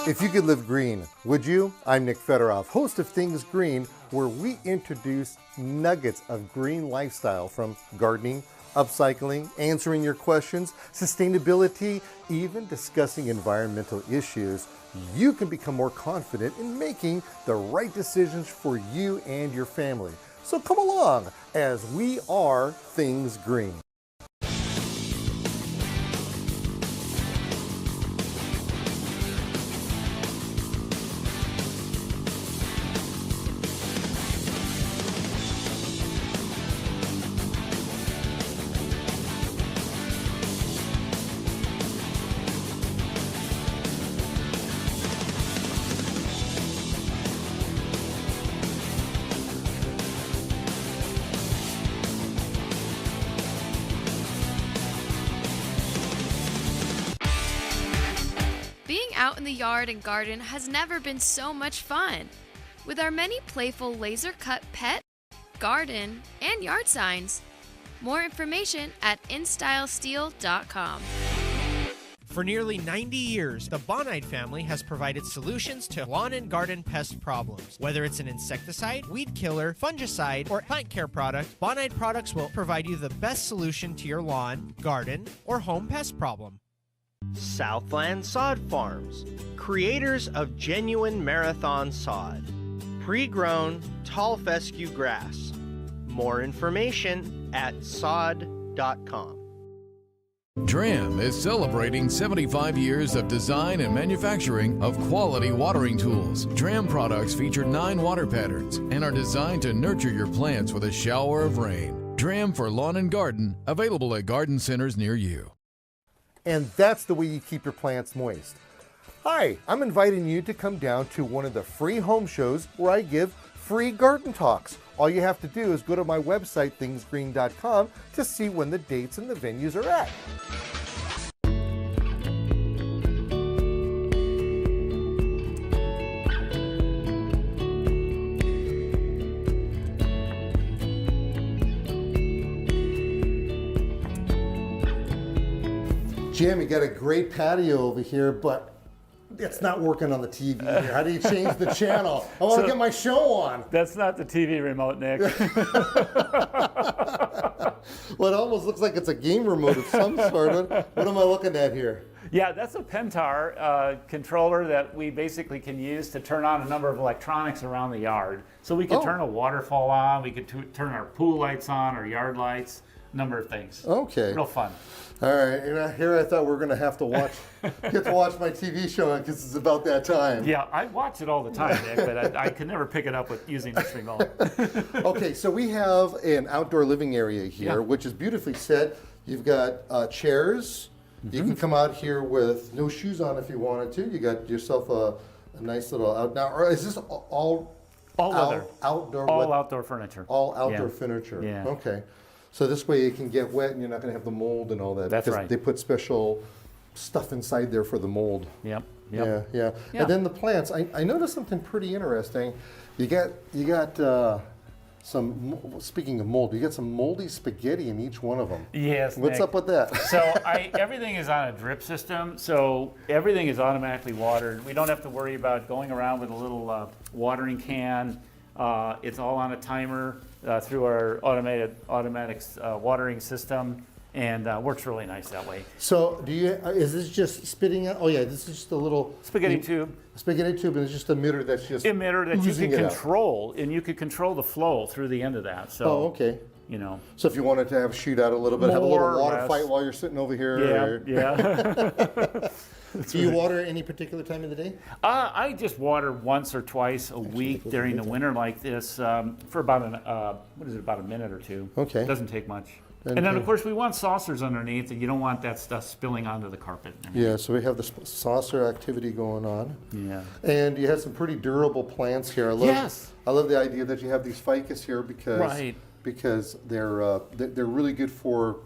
If you could live green, would you? I'm Nick Federoff, host of Things Green, where we introduce nuggets of green lifestyle from gardening, upcycling, answering your questions, sustainability, even discussing environmental issues. You can become more confident in making the right decisions for you and your family. So come along as we are Things Green. Being out in the yard and garden has never been so much fun. With our many playful laser-cut pet, garden, and yard signs. More information at InStyleSteel.com. For nearly 90 years, the Bonide family has provided solutions to lawn and garden pest problems. Whether it's an insecticide, weed killer, fungicide, or plant care product, Bonide products will provide you the best solution to your lawn, garden, or home pest problem. Southland Sod Farms, creators of genuine marathon sod. Pre-grown, tall fescue grass. More information at sod.com. DRAM is celebrating 75 years of design and manufacturing of quality watering tools. DRAM products feature 9 water patterns and are designed to nurture your plants with a shower of rain. DRAM for lawn and garden, available at garden centers near you. And that's the way you keep your plants moist. Hi, I'm inviting you to come down to one of the free home shows where I give free garden talks. All you have to do is go to my website, thingsgreen.com, to see when the dates and the venues are at. Jim, you got a great patio over here, but it's not working on the TV here. How do you change the channel? I want to get my show on. That's not the TV remote, Nick. Well, it almost looks like it's a game remote of some sort. What am I looking at here? Yeah, that's a Pentar controller that we basically can use to turn on a number of electronics around the yard. So we could turn a waterfall on, we could turn our pool lights on, our yard lights, a number of things. Okay. Real fun. All right, and here I thought we were going to have to get to watch my TV show because it's about that time. Yeah, I watch it all the time, Nick, but I could never pick it up with using this remote. Okay, so we have an outdoor living area here, which is beautifully set. You've got chairs. Mm-hmm. You can come out here with no shoes on if you wanted to. You got yourself a nice little out. Now, is this all leather. Outdoor? All outdoor furniture. All outdoor furniture. Yeah. Okay. So this way it can get wet and you're not going to have the mold and all that. That's right. They put special stuff inside there for the mold. Yep. Yeah. And then the plants. I noticed something pretty interesting. You got some. Speaking of mold, you got some moldy spaghetti in each one of them. Yes. What's up with that? So everything is on a drip system, so everything is automatically watered. We don't have to worry about going around with a little watering can. It's all on a timer through our automatic watering system, and works really nice that way. So is this just spitting out? Oh yeah, this is just a little spaghetti tube. Spaghetti tube, and it's just an emitter that's just emitter that you can control, out. And you can control the flow through the end of that. So, okay. You know. So if you wanted to have shoot out a little bit, have a little water fight while you're sitting over here. Yeah. Do you water any particular time of the day? I just water once or twice a week during the winter like this for about about a minute or two. Okay. It doesn't take much. And then, of course, we want saucers underneath, and you don't want that stuff spilling onto the carpet. Yeah, so we have the saucer activity going on. Yeah. And you have some pretty durable plants here. I love the idea that you have these ficus here because they're really good for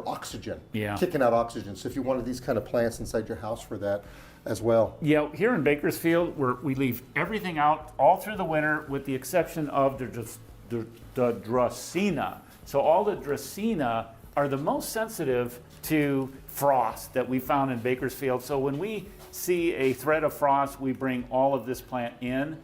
oxygen, kicking out oxygen. So if you wanted these kind of plants inside your house for that as well. Yeah, here in Bakersfield, we leave everything out all through the winter with the exception of the Dracaena. So all the Dracaena are the most sensitive to frost that we found in Bakersfield. So when we see a threat of frost, we bring all of this plant in.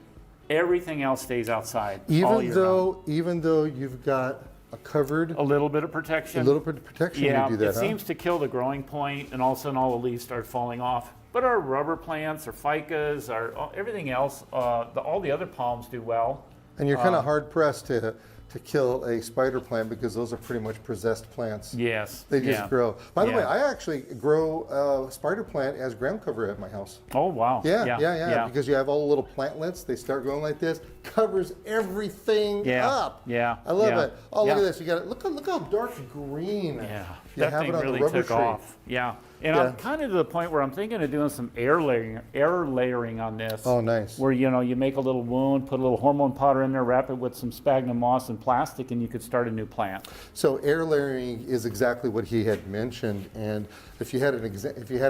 Everything else stays outside all year round. Even though you've got a covered, A little bit of protection. a little bit of protection Yeah, to do that, it seems to kill the growing point, and all of a sudden all the leaves start falling off. But our rubber plants, our ficas, everything else, all the other palms do well. And you're kind of hard pressed to kill a spider plant because those are pretty much possessed plants. Yes. They just grow. By the Yeah. way, I actually grow spider plant as ground cover at my house. Oh, wow. Yeah. Because you have all the little plantlets, they start growing like this, covers everything up. Yeah. I love yeah. it. Oh, look Yeah. at this. You got it. Look how dark green. Yeah. You That have thing it on really the rubber took tree. off. Yeah. And I'm kind of to the point where I'm thinking of doing some air layering on this. Oh, nice. Where, you make a little wound, put a little hormone powder in there, wrap it with some sphagnum moss and plastic, and you could start a new plant. So air layering is exactly what he had mentioned, and if you had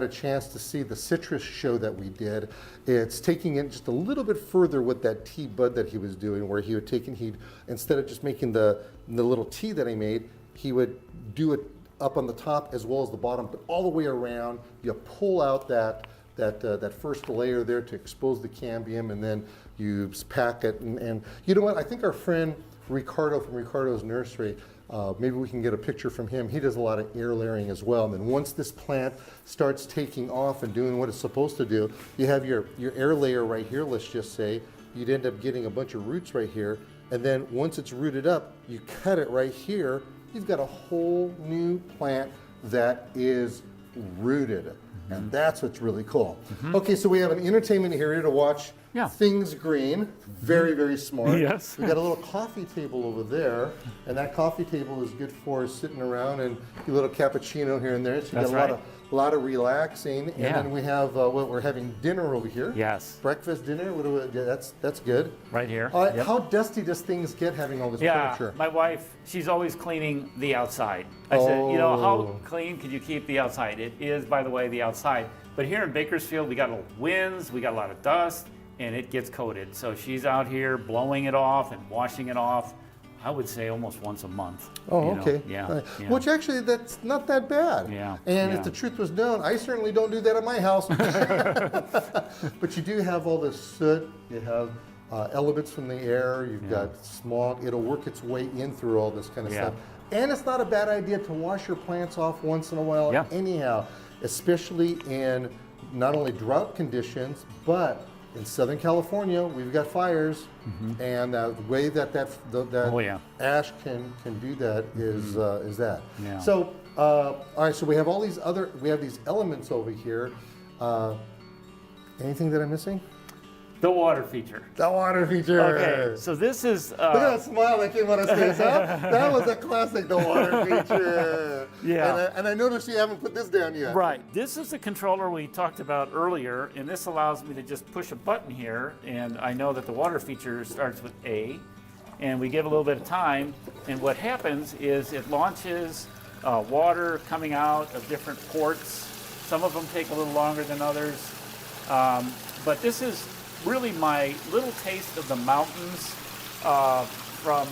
a chance to see the citrus show that we did, it's taking it just a little bit further with that tea bud that he was doing, where he'd instead of just making the little tea that he made, he would do it up on the top as well as the bottom, but all the way around. You pull out that first layer there to expose the cambium, and then you pack it. And you know what? I think our friend Ricardo from Ricardo's Nursery, maybe we can get a picture from him. He does a lot of air layering as well. And then once this plant starts taking off and doing what it's supposed to do, you have your air layer right here, let's just say. You'd end up getting a bunch of roots right here. And then once it's rooted up, you cut it right here. You've got a whole new plant that is rooted. And that's what's really cool. Okay, so we have an entertainment area to watch Things Green. Very, very smart. Yes. We've got a little coffee table over there, and that coffee table is good for sitting around and a little cappuccino here and there. So you got a lot of relaxing. And then we have we're having dinner over here. Yes. Breakfast, dinner. That's good. Right here. How dusty does things get having all this furniture? My wife, she's always cleaning the outside. I said, how clean could you keep the outside? It is, by the way, the outside. But here in Bakersfield, we got little winds, we got a lot of dust, and it gets coated. So she's out here blowing it off and washing it off, I would say almost once a month. Oh, okay. Yeah. Which actually, that's not that bad. Yeah. And if the truth was known, I certainly don't do that at my house. But you do have all this soot. You have elements from the air. You've got smog. It'll work its way in through all this kind of stuff. And it's not a bad idea to wash your plants off once in a while anyhow, especially in not only drought conditions, but in Southern California, we've got fires, and the way that ash can do that is that. Yeah. So, all right. So we have all these these elements over here. Anything that I'm missing? The water feature. The water feature. Okay, so this is... Look at that smile that came on his face, huh? That was a classic, the water feature. Yeah. And I noticed you haven't put this down yet. Right. This is the controller we talked about earlier, and this allows me to just push a button here, and I know that the water feature starts with A, and we give a little bit of time, and what happens is it launches water coming out of different ports. Some of them take a little longer than others, but this is really my little taste of the mountains from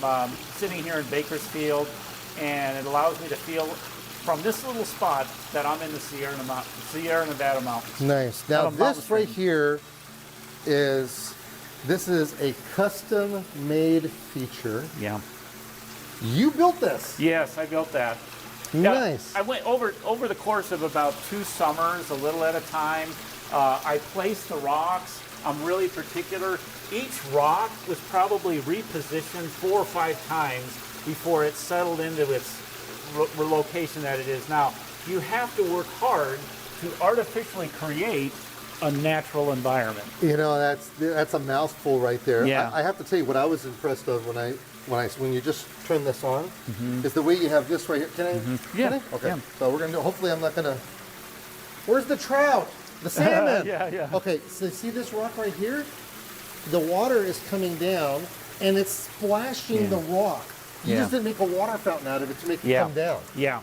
sitting here in Bakersfield, and it allows me to feel from this little spot that I'm in the Sierra Nevada mountains. Nice. Now this right here is a custom-made feature. Yeah. You built this. Yes, I built that. Nice. I went over the course of about 2 summers, a little at a time. I placed the rocks. I'm really particular. Each rock was probably repositioned 4 or 5 times before it settled into its location that it is now. You have to work hard to artificially create a natural environment. You know, that's a mouthful right there. Yeah. I have to tell you what I was impressed of when you just turn this on is the way you have this right here. Can I? Yeah. Can I? Okay. Yeah. So we're gonna do. Hopefully, I'm not gonna. Where's the trout? The salmon. Yeah. Okay. So see this rock right here? The water is coming down and it's splashing the rock. You just didn't make a water fountain out of it to make it come down. Yeah.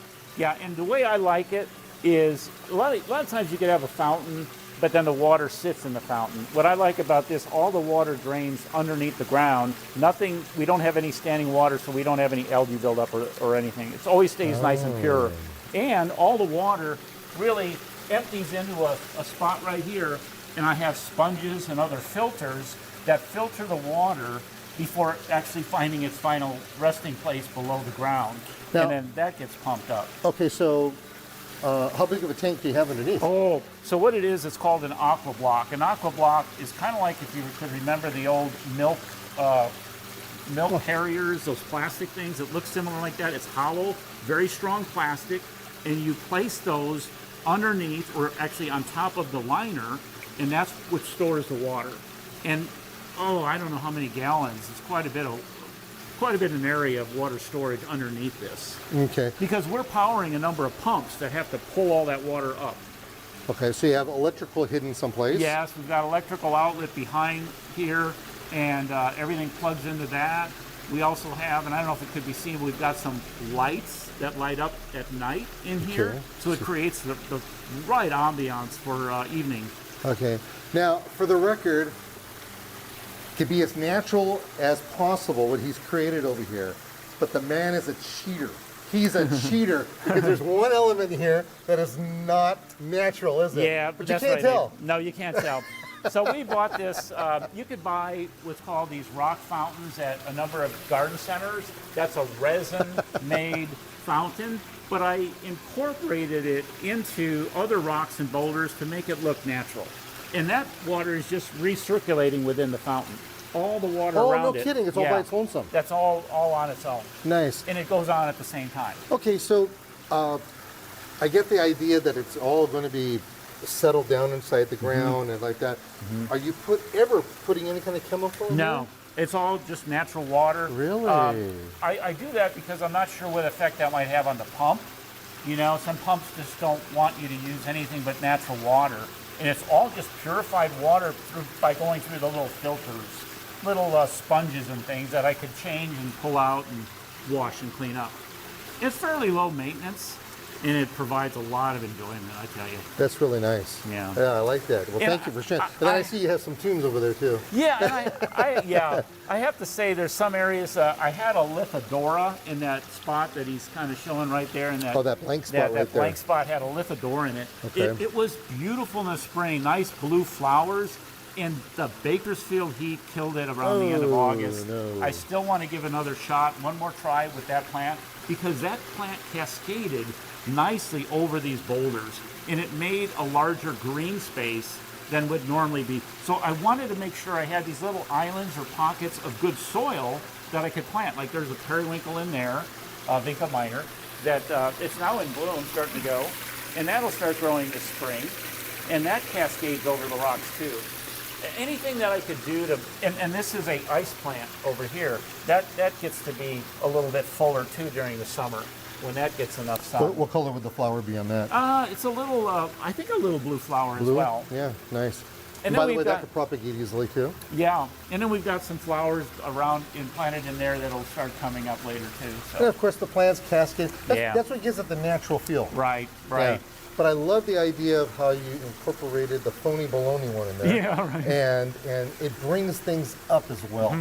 And the way I like it is a lot of times you could have a fountain but then the water sits in the fountain. What I like about this, all the water drains underneath the ground. Nothing, we don't have any standing water, so we don't have any algae buildup or anything. It always stays nice and pure. And all the water really empties into a spot right here, and I have sponges and other filters that filter the water before actually finding its final resting place below the ground. Now, and then that gets pumped up. Okay, so how big of a tank do you have underneath? Oh, so what it is, it's called an aqua block. An aqua block is kind of like, if you could remember the old milk carriers, those plastic things that look similar like that. It's hollow, very strong plastic, and you place those underneath, or actually on top of the liner, and that's what stores the water. And I don't know how many gallons. It's quite a bit an area of water storage underneath this. Okay. Because we're powering a number of pumps that have to pull all that water up. Okay, so you have electrical hidden someplace? Yes, we've got electrical outlet behind here, and everything plugs into that. We also have, and I don't know if it could be seen, we've got some lights that light up at night in here. Okay. So it creates the right ambiance for evening. Okay. Now, for the record, to be as natural as possible what he's created over here, but the man is a cheater. He's a cheater because there's one element here that is not natural, is it? Yeah, but that's you can't right. tell. No, you can't tell. So we bought this. You could buy what's called these rock fountains at a number of garden centers. That's a resin-made fountain, but I incorporated it into other rocks and boulders to make it look natural. And that water is just recirculating within the fountain. All the water around it. Oh, no kidding. It's all by its lonesome. That's all on its own. Nice. And it goes on at the same time. Okay, so I get the idea that it's all going to be settled down inside the ground and like that. Are you ever putting any kind of chemical in No. It's all just natural water. Really? I do that because I'm not sure what effect that might have on the pump. You know, some pumps just don't want you to use anything but natural water. And it's all just purified water by going through the little filters, little sponges and things that I could change and pull out and wash and clean up. It's fairly low maintenance, and it provides a lot of enjoyment, I tell you. That's really nice. Yeah. Yeah, I like that. Well, And thank you for sharing. And then I see you have some tunes over there too. Yeah, and I have to say there's some areas, I had a Lithodora in that spot that he's kind of showing right there. In that, Oh, that blank spot right that there. blank spot had a Lithodora in it. Okay. It was beautiful in the spring, nice blue flowers. In the Bakersfield heat killed it around the end of August. No. I still want to give another shot, one more try with that plant, because that plant cascaded nicely over these boulders, and it made a larger green space than would normally be. So I wanted to make sure I had these little islands or pockets of good soil that I could plant. Like there's a periwinkle in there, Vinca minor, that it's now in bloom, starting to go, and that'll start growing this spring, and that cascades over the rocks too. Anything that I could do to, and this is a ice plant over here, that gets to be a little bit fuller too during the summer when that gets enough sun. What color would the flower be on that? It's a little, I think a little blue flower Blue? as well. Yeah, nice. And by then the way, we've that got, could propagate easily too. yeah, and then we've got some flowers around and planted in there that'll start coming up later too. And So. of course, the plants cascade. Yeah. That's what gives it the natural feel. Right. Yeah. But I love the idea of how you incorporated the phony baloney one in there. Yeah, right. And it brings things up as well.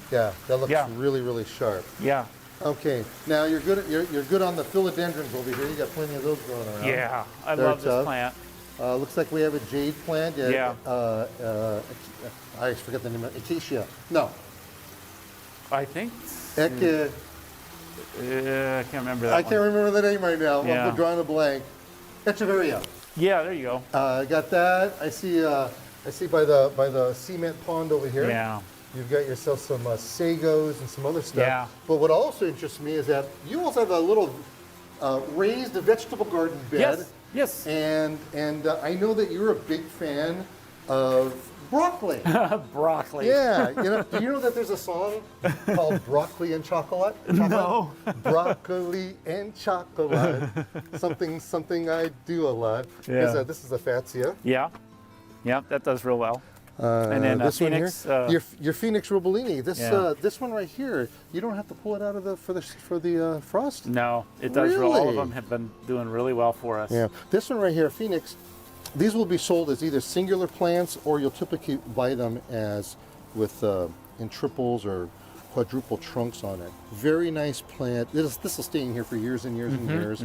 Yeah, that looks really, really sharp. Yeah. Okay, now you're good on the philodendrons over here. You got plenty of those growing around. Yeah, I They're love this tough. plant. Looks like we have a jade plant. Yeah. I forget the name of acacia. No. I think. I can't remember that can't remember the name right now. Yeah. I'm drawing a blank. Echeveria. Yeah, there you go. Got that. I see by the cement pond over here. Yeah. You've got yourself some sagos and some other stuff. Yeah. But what also interests me is that you also have a little raised vegetable garden bed. Yes. And I know that you're a big fan of broccoli. Broccoli. Yeah. Do you know that there's a song called Broccoli and Chocolate? No. Broccoli and chocolate. Something I do a lot. Yeah. This is a Fatsia. Yeah. Yeah, that does real well. And then this Phoenix. one here, your Phoenix Rubellini. Yeah. This one right here, you don't have to pull it out of for the frost. No, it does. All of Really? them have been doing really well for us. Yeah, this one right here, Phoenix. These will be sold as either singular plants, or you'll typically buy them as with in triples or quadruple trunks on it. Very nice plant. This will stay in here for years and years and years.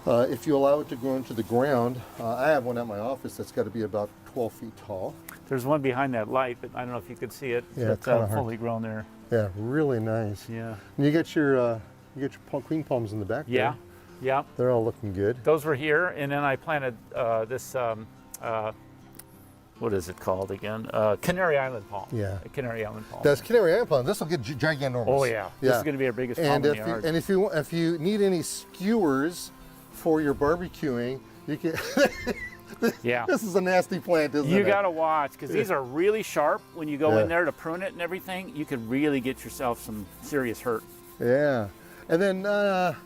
If you allow it to grow into the ground, I have one at my office that's got to be about 12 feet tall. There's one behind that light, but I don't know if you could see it. Yeah, It's kinda hard. fully grown there. Yeah, really nice. Yeah. And you get your queen palms in the back. Yeah. there. Yeah. They're all looking good. Those were here, and then I planted this. What is it called again? Canary Island palm. Yeah. A Canary Island palm. That's Canary Island palm. This will get gigantormous. Oh yeah. This is going to be our biggest palm And in if the you, yard. and if you need any skewers for your barbecuing, you can. Yeah. This is a nasty plant, isn't it? You got to watch, because these are really sharp. When you go Yeah. in there to prune it and everything, you could really get yourself some serious hurt. Yeah. And then a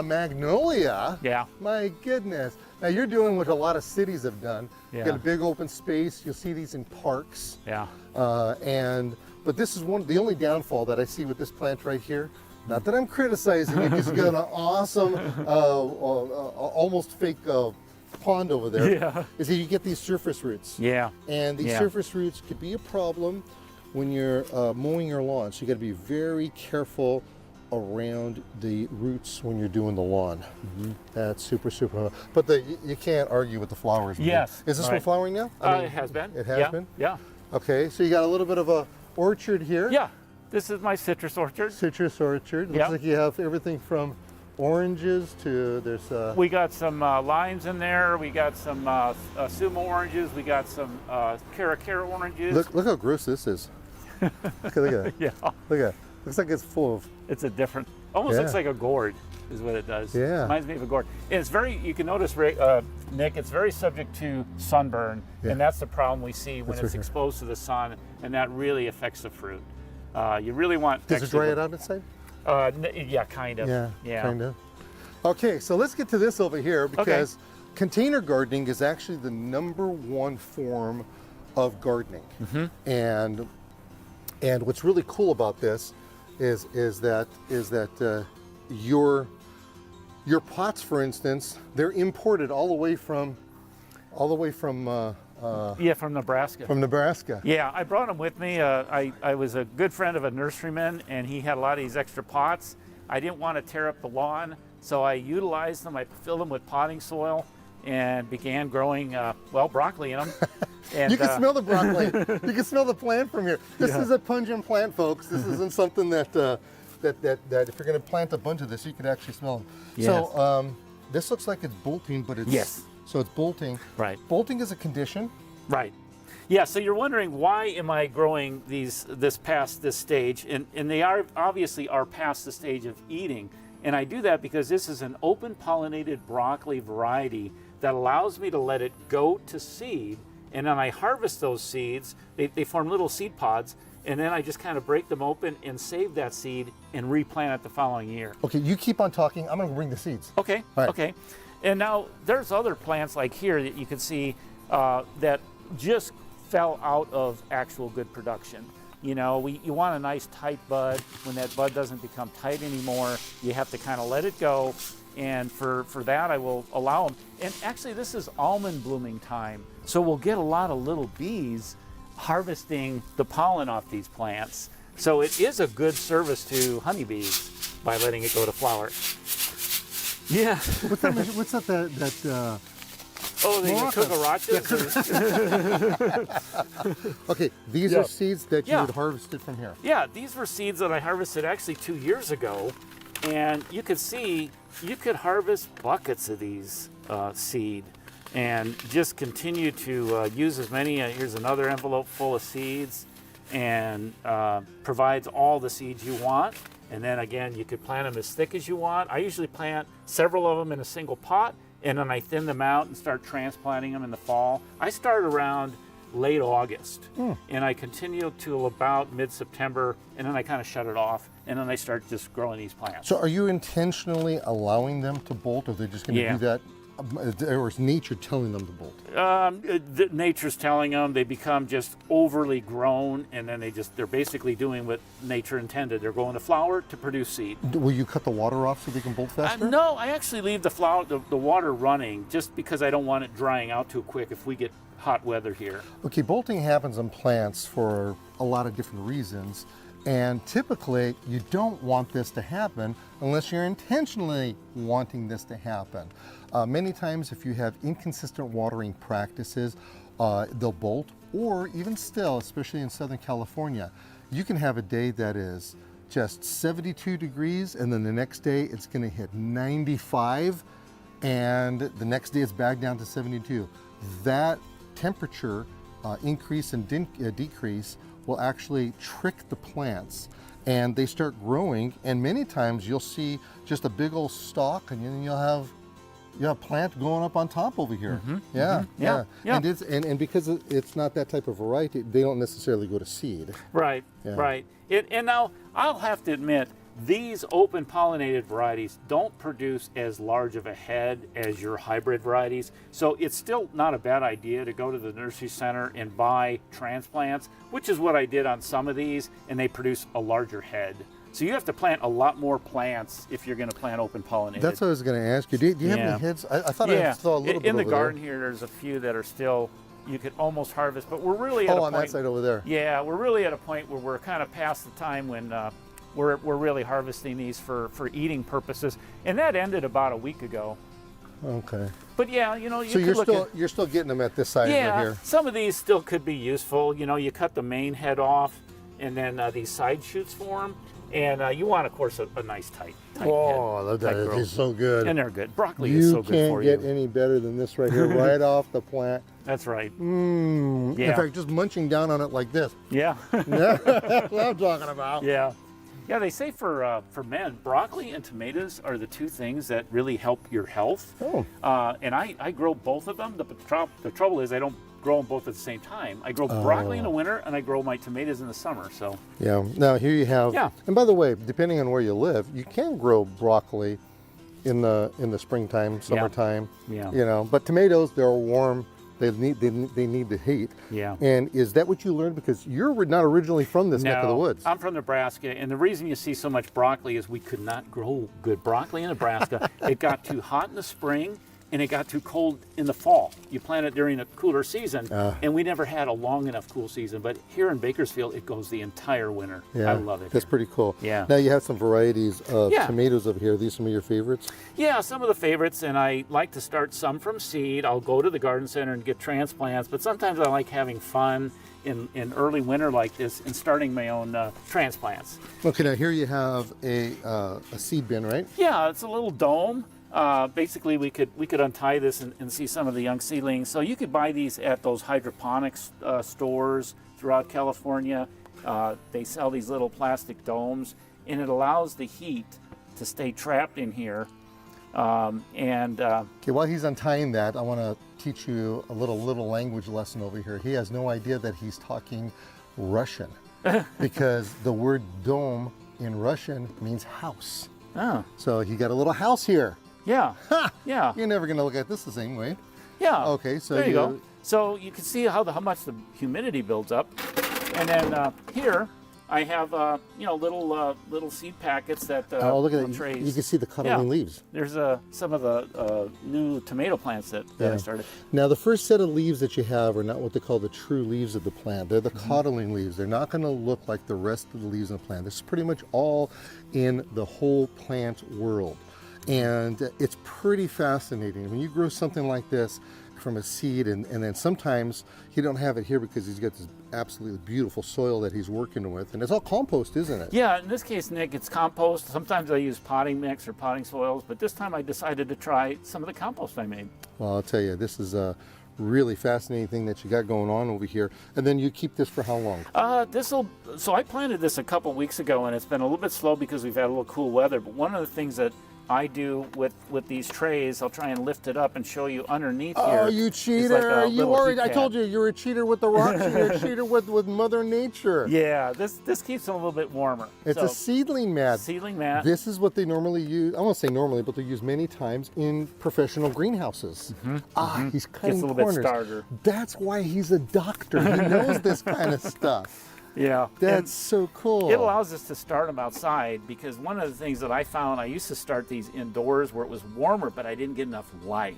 magnolia. Yeah. My goodness. Now you're doing what a lot of cities have done. You Yeah. got a big open space. You'll see these in parks. Yeah. But this is the only downfall that I see with this plant right here. Not that I'm criticizing it, because you got an awesome, almost fake pond over there. Yeah. Is that you get these surface roots. Yeah. And these Yeah. surface roots could be a problem when you're mowing your lawn. So you got to be very careful around the roots when you're doing the lawn. That's super, super. But you can't argue with the flowers. Yes, Is this one right. flowering now? It has been. It has Yeah. been? Yeah. Okay, so you got a little bit of a orchard here. Yeah. This is my citrus orchard. Citrus orchard. Looks Yeah. like you have everything from oranges to there's We got some limes in there. We got some sumo oranges. We got some cara oranges. look how gross this is. look at that. Yeah. Look at that. Looks like it's full of. It's a different, almost Yeah. looks like a gourd is what it does. Yeah. Reminds me of a gourd. And it's very, you can notice, Nick, it's very subject to sunburn. Yeah. And that's the problem we see when That's it's right here. exposed to the sun, and that really affects the fruit. You really want. Does it dry it out inside? Yeah, kind of. Yeah, kind of. Okay, so let's get to this over here, because container gardening is actually the #1 form of gardening. And what's really cool about this is that your pots, for instance, they're imported all the way from Yeah, from Nebraska. from Nebraska. Yeah, I brought them with me. I was a good friend of a nurseryman, and he had a lot of these extra pots. I didn't want to tear up the lawn, so I utilized them. I filled them with potting soil and began growing, broccoli in them. And, You can smell the broccoli. You can smell the plant from here. This is a pungent plant, folks. This isn't something that if you're going to plant a bunch of this, you can actually smell them. Yes. So this looks like it's bolting, but it's Yes. So it's bolting. Right. Bolting is a condition. Right. Yeah, so you're wondering, why am I growing this past this stage? And they obviously are past the stage of eating. And I do that because this is an open pollinated broccoli variety that allows me to let it go to seed. And then I harvest those seeds. They form little seed pods. And then I just kind of break them open and save that seed and replant it the following year. Okay, you keep on talking. I'm going to bring the seeds. Okay, All right. okay. And now there's other plants like here that you can see that just fell out of actual good production. You know, you want a nice tight bud. When that bud doesn't become tight anymore, you have to kind of let it go. And for that, I will allow them. And actually, this is almond blooming time. So we'll get a lot of little bees harvesting the pollen off these plants. So it is a good service to honeybees by letting it go to flower. Yeah. What's that? Oh, the Morocco. cucarachas? Okay, these Yeah. are seeds that you Yeah. had harvested from here. Yeah, these were seeds that I harvested actually 2 years ago. And you could see, you could harvest buckets of these seed and just continue to use as many. Here's another envelope full of seeds, and provides all the seeds you want. And then again, you could plant them as thick as you want. I usually plant several of them in a single pot, and then I thin them out and start transplanting them in the fall. I start around late August, and I continue till about mid-September, and then I kind of shut it off, and then I start just growing these plants. So are you intentionally allowing them to bolt, or are they just going to Yeah. do that or is nature telling them to bolt? Nature's telling them. They become just overly grown, and then they're basically doing what nature intended. They're going to flower to produce seed. Will you cut the water off so they can bolt faster? No, I actually leave the water running just because I don't want it drying out too quick if we get hot weather here. Okay, bolting happens in plants for a lot of different reasons. And typically, you don't want this to happen unless you're intentionally wanting this to happen. Many times, if you have inconsistent watering practices, they'll bolt, or even still, especially in Southern California, you can have a day that is just 72 degrees, and then the next day it's gonna hit 95, and the next day it's back down to 72. That temperature increase and decrease will actually trick the plants, and they start growing, and many times you'll see just a big old stalk, and then you'll have plant going up on top over here. Yeah. And because it's not that type of variety, they don't necessarily go to seed. Right. And now I'll have to admit, these open pollinated varieties don't produce as large of a head as your hybrid varieties, so it's still not a bad idea to go to the nursery center and buy transplants, which is what I did on some of these, and they produce a larger head. So you have to plant a lot more plants if you're going to plant open pollinated. That's what I was going to ask you. Do you have any heads? I thought I saw a little bit in the over garden there. here. There's a few that are still, you could almost harvest, but we're really at a on point. That side over there. Yeah, we're really at a point where we're kind of past the time when we're really harvesting these for eating purposes, and that ended about a week ago. Okay. But yeah, you know, so you're still getting them at this size right here. Some of these still could be useful. You know, you cut the main head off, and then these side shoots form, and you want, of course, a nice tight oh, head. that is so good. And they're good. Broccoli is so good for you. You can't get any better than this right here, right off the plant. That's right. Yeah. In fact, just munching down on it like this. Yeah. That's what I'm talking about. Yeah. Yeah, they say for men, broccoli and tomatoes are the two things that really help your health. Oh. And I grow both of them. The trouble is I don't grow them both at the same time. I grow broccoli in the winter, and I grow my tomatoes in the summer. So. Yeah. Now here you have. Yeah. And by the way, depending on where you live, you can grow broccoli in the springtime, summertime. Yeah. You know, but tomatoes, they're warm. They need the heat. Yeah. And is that what you learned? Because you're not originally from this neck of the woods. I'm from Nebraska, and the reason you see so much broccoli is we could not grow good broccoli in Nebraska. It got too hot in the spring, and it got too cold in the fall. You plant it during a cooler season, and we never had a long enough cool season. But here in Bakersfield, it goes the entire winter. Yeah. I love it. That's pretty cool. Yeah. Now you have some varieties of tomatoes over here. Are these some of your favorites? Yeah, some of the favorites, and I like to start some from seed. I'll go to the garden center and get transplants, but sometimes I like having fun in early winter like this and starting my own transplants. Okay, now here you have a seed bin, right? Yeah, it's a little dome. Basically, we could untie this and see some of the young seedlings. So you could buy these at those hydroponics stores throughout California. They sell these little plastic domes, and it allows the heat to stay trapped in here. Okay, while he's untying that, I want to teach you a little language lesson over here. He has no idea that he's talking Russian because the word dome in Russian means house. Oh. So he got a little house here. Yeah. Ha! Yeah. You're never going to look at this the same way. Yeah. Okay, so there you go. So you can see how much the humidity builds up, and then here I have little seed packets that oh, look at that! trays. You can see the cuddling leaves. There's some of the new tomato plants that I started. Now the first set of leaves that you have are not what they call the true leaves of the plant. They're the coddling leaves. They're not going to look like the rest of the leaves in the plant. This is pretty much all in the whole plant world. And it's pretty fascinating. When you grow something like this from a seed, and then sometimes he don't have it here because he's got this absolutely beautiful soil that he's working with, and it's all compost, isn't it? Yeah, in this case, Nick, it's compost. Sometimes I use potting mix or potting soils, but this time I decided to try some of the compost I made. Well, I'll tell you, this is a really fascinating thing that you got going on over here. And then you keep this for how long? So I planted this a couple weeks ago, and it's been a little bit slow because we've had a little cool weather, but one of the things that I do with these trays, I'll try and lift it up and show you underneath here. Oh, you is cheater! like a You little already, heat I told pad. you, you're a cheater with the rocks, and you're a cheater with Mother Nature. Yeah, this keeps them a little bit warmer. It's a seedling mat. Seedling mat. This is what they normally use. I won't say normally, but they use many times in professional greenhouses. He's cutting Gets a little bit corners. starter. That's why he's a doctor. He knows this kind of stuff. Yeah. That's so cool. It allows us to start them outside, because one of the things that I found, I used to start these indoors where it was warmer, but I didn't get enough light.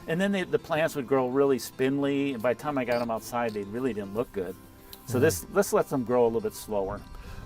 And then the plants would grow really spindly, and by the time I got them outside, they really didn't look good. So this lets them grow a little bit slower.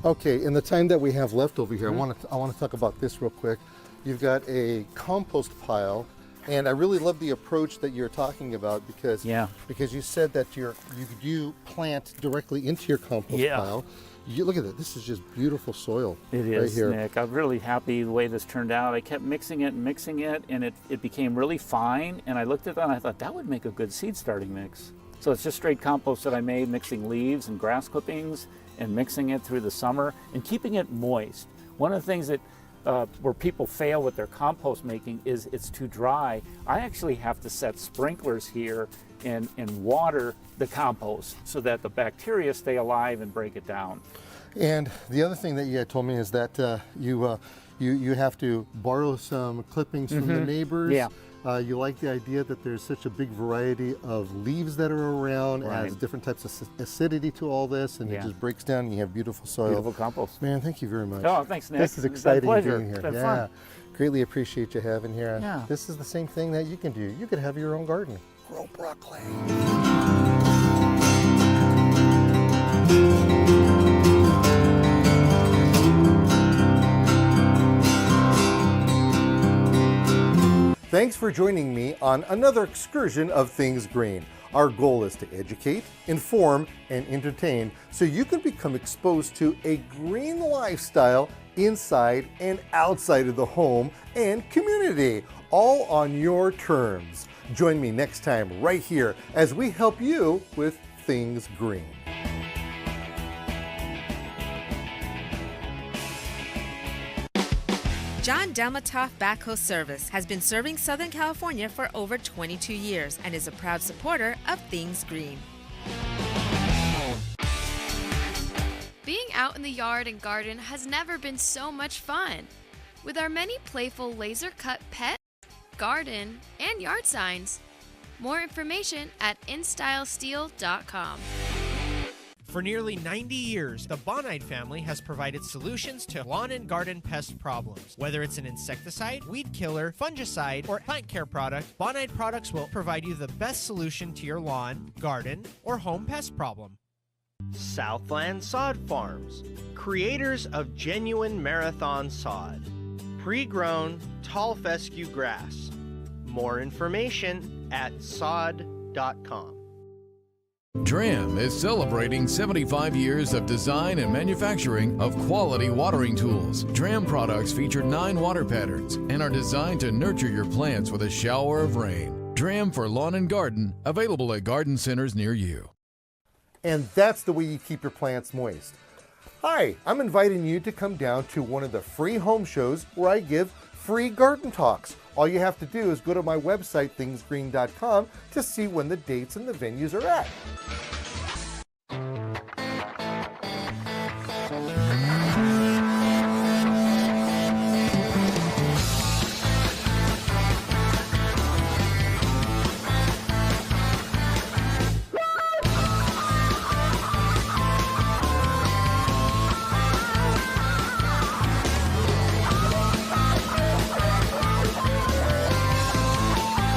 Okay, in the time that we have left over here, I want to talk about this real quick. You've got a compost pile, and I really love the approach that you're talking about, because you said that you plant directly into your compost pile. You look at that. This is just beautiful soil. It right is, here. Nick. I'm really happy the way this turned out. I kept mixing it, and it became really fine. And I looked at that and I thought that would make a good seed starting mix. So it's just straight compost that I made, mixing leaves and grass clippings and mixing it through the summer and keeping it moist. One of the things that where people fail with their compost making is it's too dry. I actually have to set sprinklers here and water the compost so that the bacteria stay alive and break it down. And the other thing that you had told me is that you have to borrow some clippings from the neighbors. Yeah. You like the idea that there's such a big variety of leaves that are around, adds different types of acidity to all this, and it just breaks down and you have beautiful soil. Beautiful compost. Man, thank you very much. Oh, thanks, Nick. This is It's been a exciting pleasure. being here. It's been fun. Greatly appreciate you having here. Yeah. This is the same thing that you can do. You could have your own garden. Grow broccoli. Thanks for joining me on another excursion of Things Green. Our goal is to educate, inform, and entertain so you can become exposed to a green lifestyle inside and outside of the home and community, all on your terms. Join me next time right here as we help you with Things Green. John Delmatoff Backhoe Service has been serving Southern California for over 22 years and is a proud supporter of Things Green. Being out in the yard and garden has never been so much fun. With our many playful laser-cut pet, garden, and yard signs. More information at InStyleSteel.com. For nearly 90 years, the Bonide family has provided solutions to lawn and garden pest problems. Whether it's an insecticide, weed killer, fungicide, or plant care product, Bonide products will provide you the best solution to your lawn, garden, or home pest problem. Southland Sod Farms, creators of genuine marathon sod. Pre-grown tall fescue grass. More information at sod.com. DRAM is celebrating 75 years of design and manufacturing of quality watering tools. DRAM products feature 9 water patterns and are designed to nurture your plants with a shower of rain. DRAM for lawn and garden, available at garden centers near you. And that's the way you keep your plants moist. Hi, I'm inviting you to come down to one of the free home shows where I give free garden talks. All you have to do is go to my website, thingsgreen.com, to see when the dates and the venues are at.